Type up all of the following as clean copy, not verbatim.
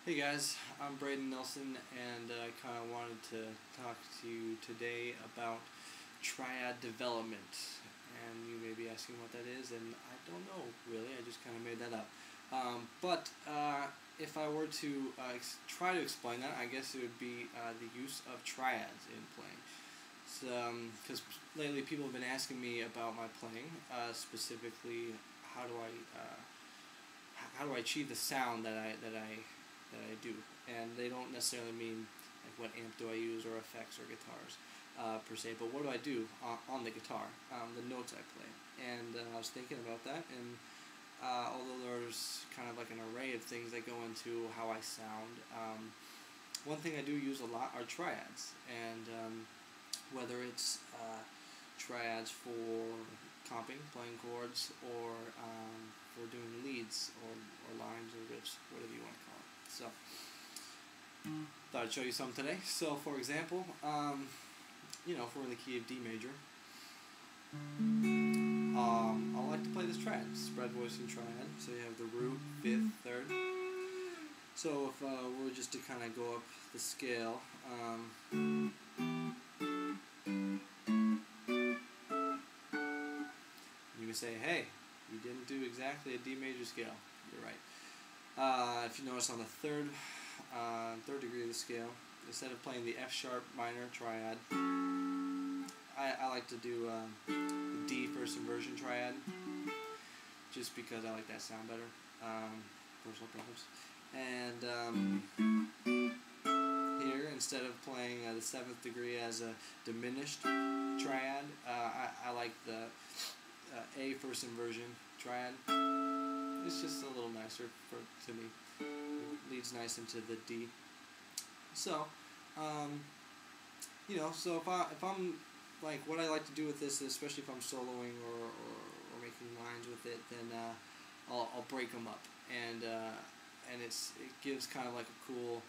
Hey guys, I'm Braden Nelson, and I kind of wanted to talk to you today about Triad Development. And you may be asking what that is, and I don't know really, I just kind of made that up. But if I were to try to explain that, I guess it would be the use of triads in playing. Because lately people have been asking me about my playing, specifically how do I achieve the sound that I do, and they don't necessarily mean like what amp do I use or effects or guitars per se, but what do I do on the guitar, the notes I play. And I was thinking about that, and although there's kind of like an array of things that go into how I sound, one thing I do use a lot are triads, and whether it's triads for comping, playing chords, or for doing leads or lines or riffs, whatever you want to call it. So, thought I'd show you some today. So, for example, if we're in the key of D major, I like to play this triad, spread voicing triad. So you have the root, fifth, third. So if we're just to kind of go up the scale, you can say, hey, you didn't do exactly a D major scale. You're right. If you notice on the third degree of the scale, instead of playing the F sharp minor triad, I like to do the D first inversion triad, just because I like that sound better, personal preference. And here, instead of playing the 7th degree as a diminished triad, I like the A first inversion triad. It's just a little nicer to me. It leads nice into the D. So, so if I'm like, what I like to do with this, especially if I'm soloing or making lines with it, then I'll break them up, and it gives kind of like a cool,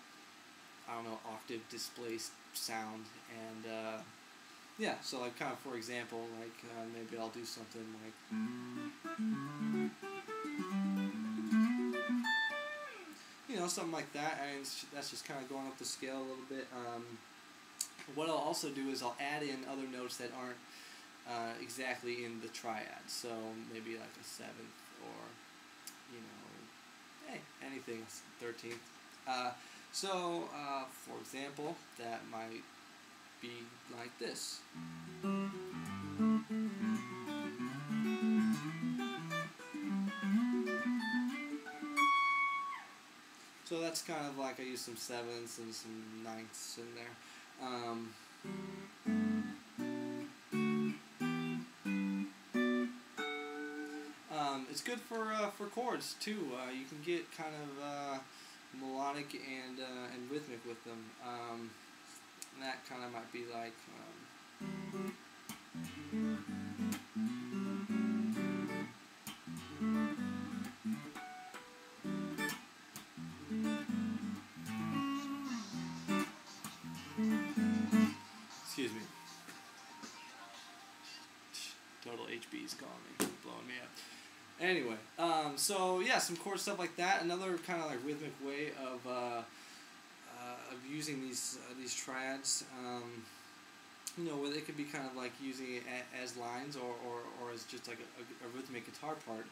I don't know, octave displaced sound. And yeah, so like kind of, for example, like maybe I'll do something like, something like that, and that's just kind of going up the scale a little bit. What I'll also do is I'll add in other notes that aren't exactly in the triad, so maybe like a 7th, or anything, 13th. For example, that might be like this. So that's kind of like I use some 7ths and some 9ths in there. It's good for chords too. You can get kind of melodic and rhythmic with them. And that kind of might be like. Excuse me. Total HB's calling me, blowing me up. Anyway, so yeah, some chord stuff like that. Another kind of like rhythmic way of using these triads. Where they could be kind of like using it as lines or as just like a rhythmic guitar part.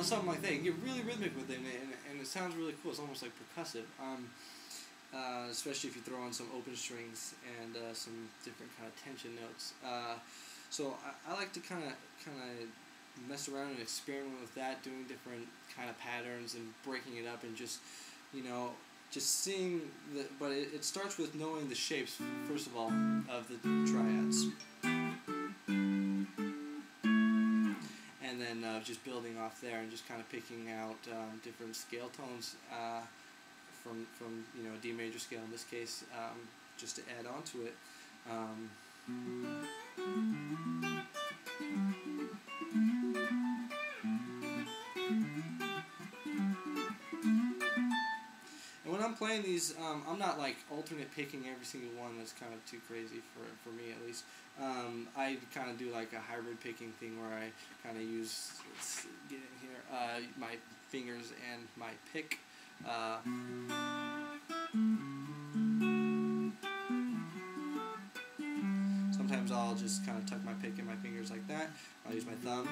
Something like that. You can get really rhythmic with it, and it sounds really cool. It's almost like percussive, especially if you throw on some open strings and some different kind of tension notes. So I like to kind of mess around and experiment with that, doing different kind of patterns and breaking it up, and just seeing the. But it starts with knowing the shapes, first of all, of the triads. And then just building off there and just kind of picking out different scale tones from a D major scale in this case, just to add on to it. I'm playing these, I'm not like alternate picking every single one. That's kind of too crazy for me at least. I kind of do like a hybrid picking thing where I kind of use, let's get in here, my fingers and my pick. Sometimes I'll just kind of tuck my pick in my fingers like that. I'll use my thumb.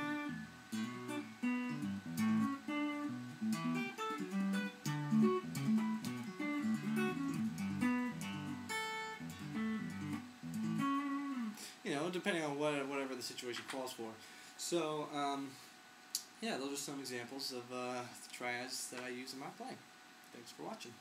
You know, depending on whatever the situation calls for. So, yeah, those are some examples of the triads that I use in my playing. Thanks for watching.